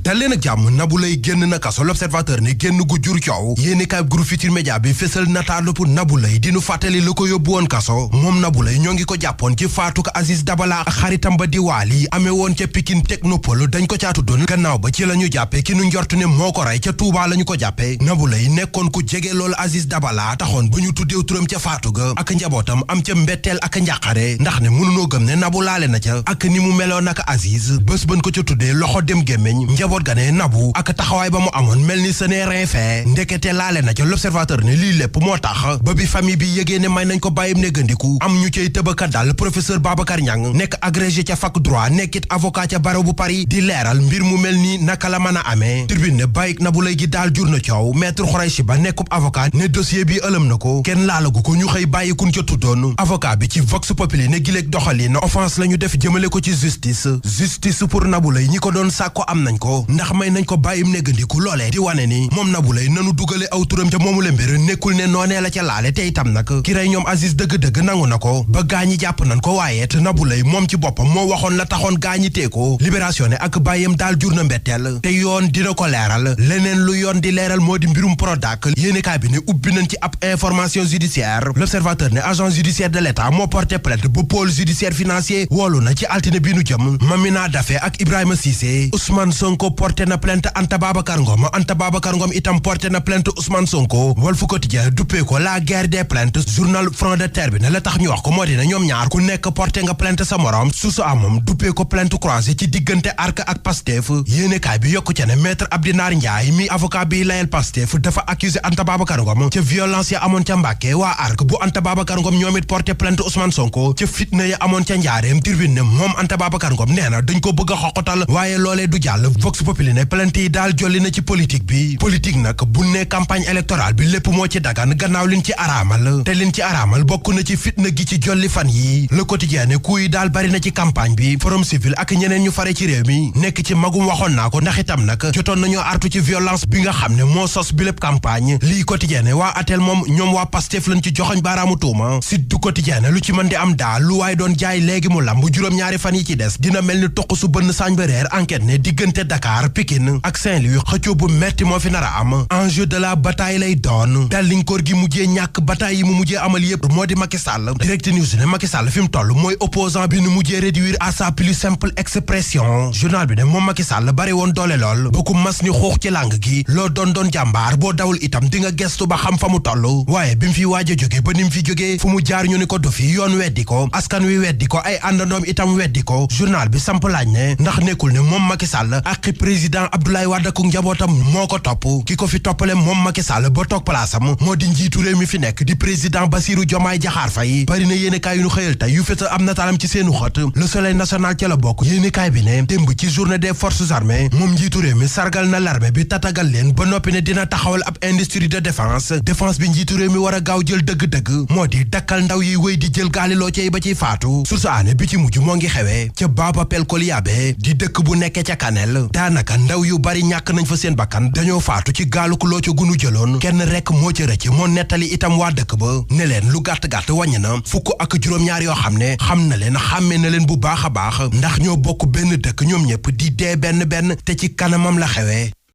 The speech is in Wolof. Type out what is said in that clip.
dal leen ak jàmm Nabou Leye génn na kaso l'observateur ne génn gu jur coow yéeni kaay groupe Futurs Médias bi fésal nataalu pour Nabou Leye dinu fàttali la ko yóbbu woon kaso moom Nabou Leye ñoo ngi ko jàppoon ci faatu ko Aziz Dabala ak xaritam ba di Waly amee woon ca Pikine Technopole dañ ko caatu doon gannaaw ba ci la ñu jàppe ki nu njortu ne moo ko rey ca Touba la ñu ko jàppe Nabou Leye nekkoon ku jege loolu Aziz Dabala taxoon ba ñu tuddeew turam ca faatu ga ak njabootam am ca mbetteel ak njàqare ndax ne mënunoo gëm ne Nabou laale na ca ak ni mu meloon ak Aziz bés bën ko ca tuddee loxo dem gémmiñ njaboot ga ne Nabou ak taxawaay ba mu amoon mel ni ce n'est rien fait ndekete laale na ca l'observateur ne lii lépp moo tax ba bi famille bi yëgee ne may nañ ko bàyyib négandiku am ñu cay tëbaka dal professeur Babacar Niang nekk agrégé ca fac droit nekkit avocat ca barreau bu Paris di leeral mbir mu mel ni naka la mën a amee tribune ne bàyyik Nabou Leye gi daal jur na coow maître Khouraychi Ba nekkub avocat ne dossier bi ëlëm na ko kenn laalagu ko ñu xëy bàyyi kun ca tuddoon avocat bi ci Vox Populi ne gileeg doxalin offense la ñu def jëmale ko ci justice pour Nabou Leye ñi ko doon sàkko am nañ ko ndax may nañ ko bàyyim négandiku loolee di wane ni moom Nabou Leye nanu dugale aw turam ca moomule mbir nekkul ne noonee la ca laale te itam nag ki rey ñoom Aziz dëgg-dëgg nangu na ko ba gaañi jàpp nañ ko waaye te Nabou Leye moom ci boppam moo waxoon la taxoon gaañi tee ko libération ne ak bàyyam daal jur na mbetteel te yoon dina ko leeral leneen lu yoon di leeral moo di mbirum Prodac yéenekaay bi ne ubbi nañ ci ab information judiciaire l'observateur ne agent judiciaire de l'État moo porté plainte bu pôle judiciaire financier woolu na ci altine bi nu jëm Mamina Daffé ak Ibrahima Cissé Ousmane Sonko porté na plainte Anta Babacar Ngom itam porté na plainte Ousmane Sonko Walf Quotidien duppee ko la guerre des plaintes journal Front de Terre bi ne la tax ñu wax ko moo dina ñoom ñaar ku nekk porté nga plainte sa morom susu moom duppee ko plainte croisée ci diggante ARC ak Pastef yéenekaay bi yokku ca ne maître Abdinar Ndiaye mi avocat bi layel Pastef dafa accusé Anta Babacar Ngom ca violence ya amoon ca Mbàkke waa ARC bu Anta Babacar Ngom ñoom it porté plainte Ousmane Sonko ca fitna ya amoon ca Njaareem Tribune ne moom Anta Babacar Ngom nee na dañ ko bëgg a xoqatal waaye loolee du jàll Vox Populi ne plainte yi daal jolli na ci politique nag bu ne campagne électorale bi lépp moo ci dagan gannaaw liñ ci araamal te liñ ci araamal bokk na ci fitna gi ci jolli fan yi Le Quotidien ne kuy daal bari na ci campagne bi Forum Civil ak ñeneen ñu fare ci réew mi nekk ci magum waxoon naa ko ndax itam nag jotoon nañoo artu ci violence bi nga xam ne moo sos bi lépp campagne lii Quotidien ne waa atel moom ñoom waa Pastef lañ ci joxoñ baaraamu tuuma Sud du Quotidien ne lu ci mën di am daal lu waay doon jaay léegi mu lamb juróom-ñaari fan yi ci des dina mel ni toq su bënn saañ ba reer enquête ne diggante Dakar Pikine ak Saint-Louis xëccoo bu metti moo fi nar a am enjeu de la bataille lay doon dàllinkoor gi mujjee ñàkk bataille yi mu mujjee amal yépp moo di Macky Sall Direct News ne Macky Sall fi mu toll mooy opposant bi nu mujjee réduire à sa plus simple expression journal bi ne moom Macky Sall bari woon doole lool ba ku mas ni xuux ci làng gi loo doon jàmbaar boo dawul itam di nga gestu ba xam fa mu toll waaye bi mu fi waaj a jóge ba ni mu fi jógee fu mu jaar ñu ni ko du fi yoon weddi ko askan wi weddi ko ay àndandoom itam weddi ko journal bi samp laaj ne ndax nekkul ne moom Macky Sall ak président Abdoulaye Wade ak njabootam moo ko topp ki ko fi toppale moom Macky Sall ba toog palaasam moo di njiitu réew mi fi nekk di président Bassirou Diomaye Diakhar Faye bari na yéenekaay yu nu xëyal tey yu fësal am nataalam ci seenu xët Le Soleil national ca la bokk yéenekaay bi ne démb ci journée des forces armées moom njiitu réew mi sargal na l'armée bi tatagal leen ba noppi ne dina taxawal ab industrie de défense bi njiitu réew mi war a gaaw jël dëgg-dëgg moo di dakkal ndaw yi wéy di jël gaaliloo cey ba ciy faatu source aane bi ci mujj moo ngi xewee ca Baba Pelkol Yaabe di dëkk bu nekkee ca Kanel daanaka ndaw yu bari ñàkk nañ fa seen bakkan dañoo faatu ci gaaluk loo ca gunu jëloon kenn rekk moo ca rëcc moo nettali itam waa dëkk ba ne leen lu gàtt-gàtt wàññi na fukk ak juróom-ñaar yoo xam ne xam na leen xàmmee na leen bu baax a baax ndax ñoo bokk benn dëkk ñoom ñëpp di dee benn te ci kanamam la xewee